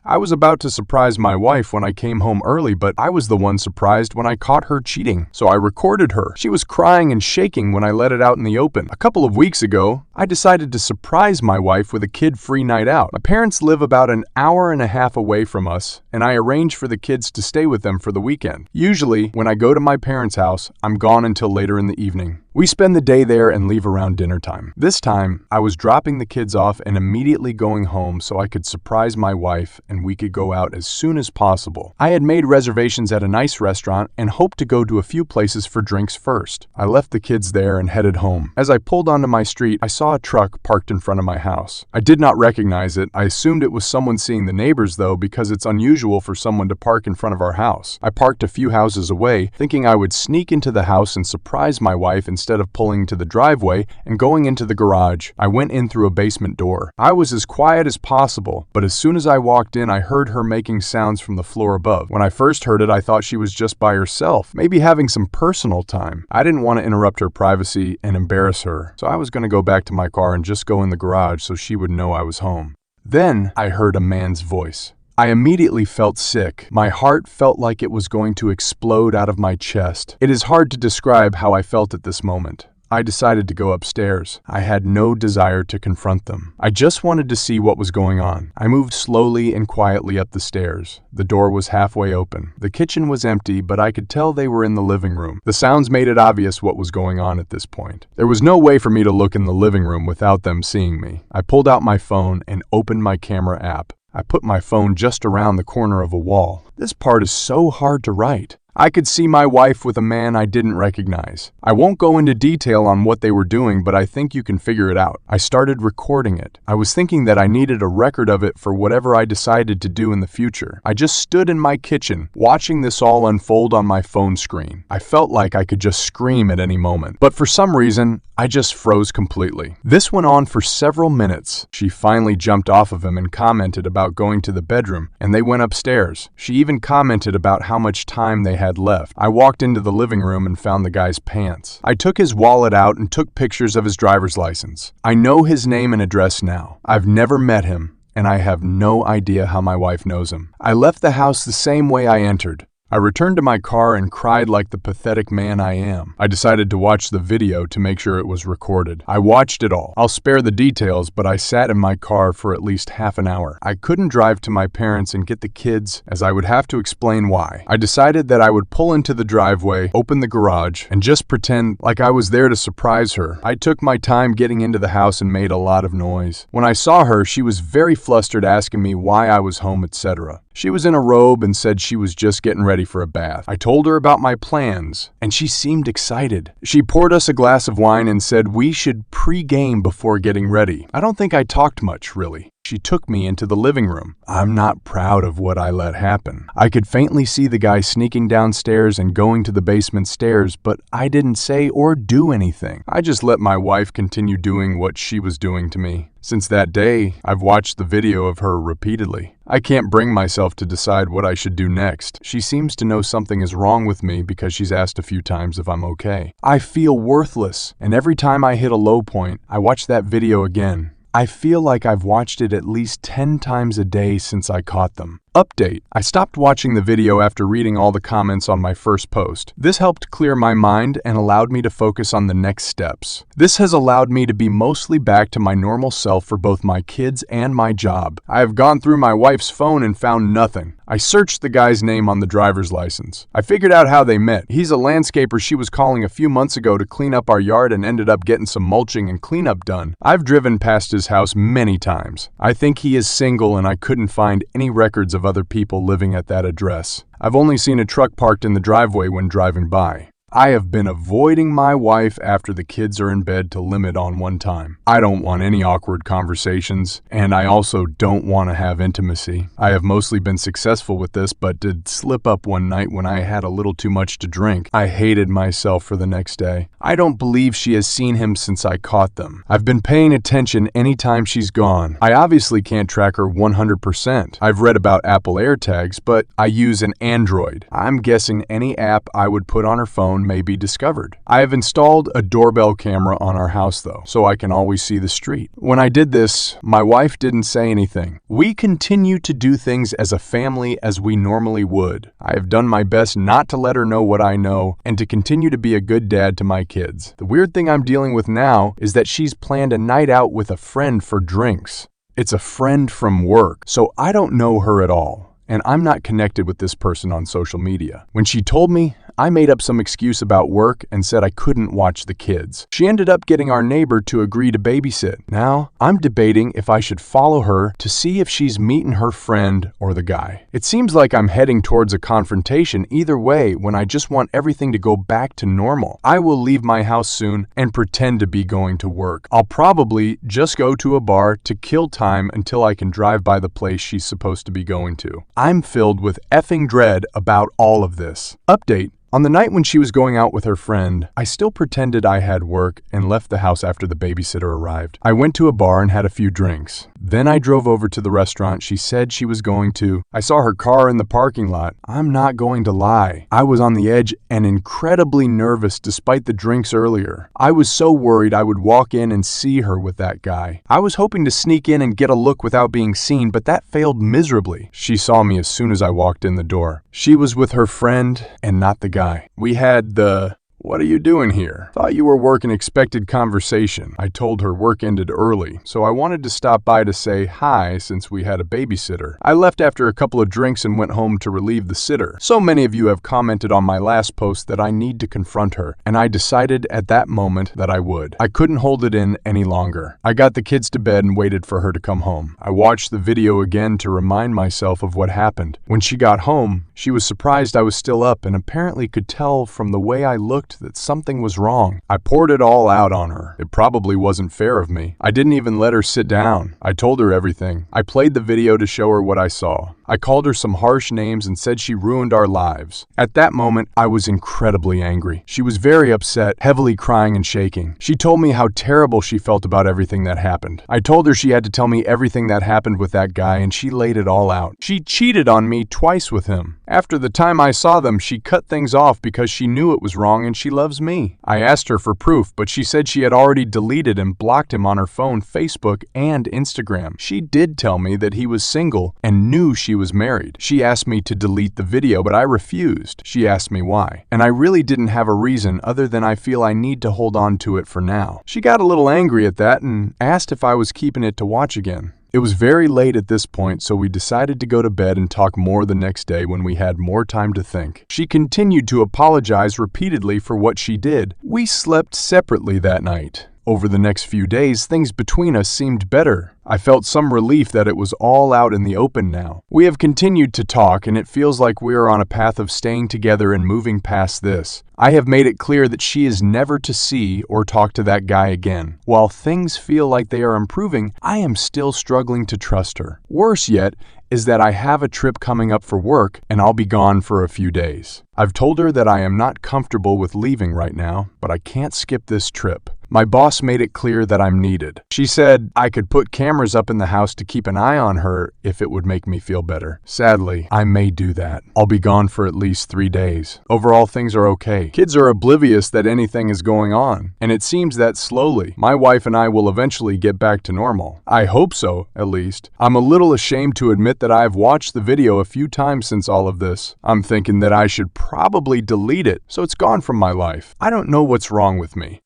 I was about to surprise my wife when I came home early, but I was the one surprised when I caught her cheating, so I recorded her. She was crying and shaking when I let it out in the open. A couple of weeks ago, I decided to surprise my wife with a kid-free night out. My parents live about an hour and a half away from us, and I arranged for the kids to stay with them for the weekend. Usually, when I go to my parents' house, I'm gone until later in the evening. We spend the day there and leave around dinner time. This time, I was dropping the kids off and immediately going home so I could surprise my wife and we could go out as soon as possible. I had made reservations at a nice restaurant and hoped to go to a few places for drinks first. I left the kids there and headed home. As I pulled onto my street, I saw a truck parked in front of my house. I did not recognize it. I assumed it was someone seeing the neighbors though, because it's unusual for someone to park in front of our house. I parked a few houses away, thinking I would sneak into the house and surprise my wife instead of pulling to the driveway and going into the garage. I went in through a basement door. I was as quiet as possible, but as soon as I walked in, I heard her making sounds from the floor above. When I first heard it, I thought she was just by herself, maybe having some personal time. I didn't want to interrupt her privacy and embarrass her, so I was going to go back to my car and just go in the garage so she would know I was home. Then I heard a man's voice. I immediately felt sick. My heart felt like it was going to explode out of my chest. It is hard to describe how I felt at this moment. I decided to go upstairs. I had no desire to confront them. I just wanted to see what was going on. I moved slowly and quietly up the stairs. The door was halfway open. The kitchen was empty, but I could tell they were in the living room. The sounds made it obvious what was going on at this point. There was no way for me to look in the living room without them seeing me. I pulled out my phone and opened my camera app. I put my phone just around the corner of a wall. This part is so hard to write. I could see my wife with a man I didn't recognize. I won't go into detail on what they were doing, but I think you can figure it out. I started recording it. I was thinking that I needed a record of it for whatever I decided to do in the future. I just stood in my kitchen, watching this all unfold on my phone screen. I felt like I could just scream at any moment, but for some reason, I just froze completely. This went on for several minutes. She finally jumped off of him and commented about going to the bedroom, and they went upstairs. She even commented about how much time they had left. I walked into the living room and found the guy's pants. I took his wallet out and took pictures of his driver's license. I know his name and address now. I've never met him, and I have no idea how my wife knows him. I left the house the same way I entered. I returned to my car and cried like the pathetic man I am. I decided to watch the video to make sure it was recorded. I watched it all. I'll spare the details, but I sat in my car for at least half an hour. I couldn't drive to my parents and get the kids, as I would have to explain why. I decided that I would pull into the driveway, open the garage, and just pretend like I was there to surprise her. I took my time getting into the house and made a lot of noise. When I saw her, she was very flustered, asking me why I was home, etc. She was in a robe and said she was just getting ready for a bath. I told her about my plans, and she seemed excited. She poured us a glass of wine and said we should pre-game before getting ready. I don't think I talked much, really. She took me into the living room. I'm not proud of what I let happen. I could faintly see the guy sneaking downstairs and going to the basement stairs, but I didn't say or do anything. I just let my wife continue doing what she was doing to me. Since that day, I've watched the video of her repeatedly. I can't bring myself to decide what I should do next. She seems to know something is wrong with me because she's asked a few times if I'm okay. I feel worthless, and every time I hit a low point, I watch that video again. I feel like I've watched it at least 10 times a day since I caught them. Update: I stopped watching the video after reading all the comments on my first post. This helped clear my mind and allowed me to focus on the next steps. This has allowed me to be mostly back to my normal self for both my kids and my job. I have gone through my wife's phone and found nothing. I searched the guy's name on the driver's license. I figured out how they met. He's a landscaper she was calling a few months ago to clean up our yard and ended up getting some mulching and cleanup done. I've driven past his house many times. I think he is single and I couldn't find any records of other people living at that address. I've only seen a truck parked in the driveway when driving by. I have been avoiding my wife after the kids are in bed to limit on one time. I don't want any awkward conversations, and I also don't want to have intimacy. I have mostly been successful with this, but did slip up one night when I had a little too much to drink. I hated myself for the next day. I don't believe she has seen him since I caught them. I've been paying attention anytime she's gone. I obviously can't track her 100%. I've read about Apple AirTags, but I use an Android. I'm guessing any app I would put on her phone someone may be discovered. I have installed a doorbell camera on our house though, so I can always see the street. When I did this, my wife didn't say anything. We continue to do things as a family as we normally would. I have done my best not to let her know what I know and to continue to be a good dad to my kids. The weird thing I'm dealing with now is that she's planned a night out with a friend for drinks. It's a friend from work, so I don't know her at all, and I'm not connected with this person on social media. When she told me, I made up some excuse about work and said I couldn't watch the kids. She ended up getting our neighbor to agree to babysit. Now, I'm debating if I should follow her to see if she's meeting her friend or the guy. It seems like I'm heading towards a confrontation either way when I just want everything to go back to normal. I will leave my house soon and pretend to be going to work. I'll probably just go to a bar to kill time until I can drive by the place she's supposed to be going to. I'm filled with effing dread about all of this. Update. On the night when she was going out with her friend, I still pretended I had work and left the house after the babysitter arrived. I went to a bar and had a few drinks. Then I drove over to the restaurant she said she was going to. I saw her car in the parking lot. I'm not going to lie. I was on the edge and incredibly nervous despite the drinks earlier. I was so worried I would walk in and see her with that guy. I was hoping to sneak in and get a look without being seen, but that failed miserably. She saw me as soon as I walked in the door. She was with her friend and not the guy. We had the "What are you doing here? Thought you were working expected" conversation. I told her work ended early, so I wanted to stop by to say hi since we had a babysitter. I left after a couple of drinks and went home to relieve the sitter. So many of you have commented on my last post that I need to confront her, and I decided at that moment that I would. I couldn't hold it in any longer. I got the kids to bed and waited for her to come home. I watched the video again to remind myself of what happened. When she got home, she was surprised I was still up and apparently could tell from the way I looked that something was wrong. I poured it all out on her. It probably wasn't fair of me. I didn't even let her sit down. I told her everything. I played the video to show her what I saw. I called her some harsh names and said she ruined our lives. At that moment, I was incredibly angry. She was very upset, heavily crying and shaking. She told me how terrible she felt about everything that happened. I told her she had to tell me everything that happened with that guy, and she laid it all out. She cheated on me twice with him. After the time I saw them, she cut things off because she knew it was wrong and she loves me. I asked her for proof, but she said she had already deleted and blocked him on her phone, Facebook, and Instagram. She did tell me that he was single and knew she was married. She asked me to delete the video, but I refused. She asked me why, and I really didn't have a reason other than I feel I need to hold on to it for now. She got a little angry at that and asked if I was keeping it to watch again. It was very late at this point, so we decided to go to bed and talk more the next day when we had more time to think. She continued to apologize repeatedly for what she did. We slept separately that night. Over the next few days, things between us seemed better. I felt some relief that it was all out in the open now. We have continued to talk, and it feels like we are on a path of staying together and moving past this. I have made it clear that she is never to see or talk to that guy again. While things feel like they are improving, I am still struggling to trust her. Worse yet is that I have a trip coming up for work and I'll be gone for a few days. I've told her that I am not comfortable with leaving right now, but I can't skip this trip. My boss made it clear that I'm needed. She said I could put cameras up in the house to keep an eye on her if it would make me feel better. Sadly, I may do that. I'll be gone for at least 3 days. Overall, things are okay. Kids are oblivious that anything is going on, and it seems that slowly, my wife and I will eventually get back to normal. I hope so, at least. I'm a little ashamed to admit that I've watched the video a few times since all of this. I'm thinking that I should probably delete it so it's gone from my life. I don't know what's wrong with me.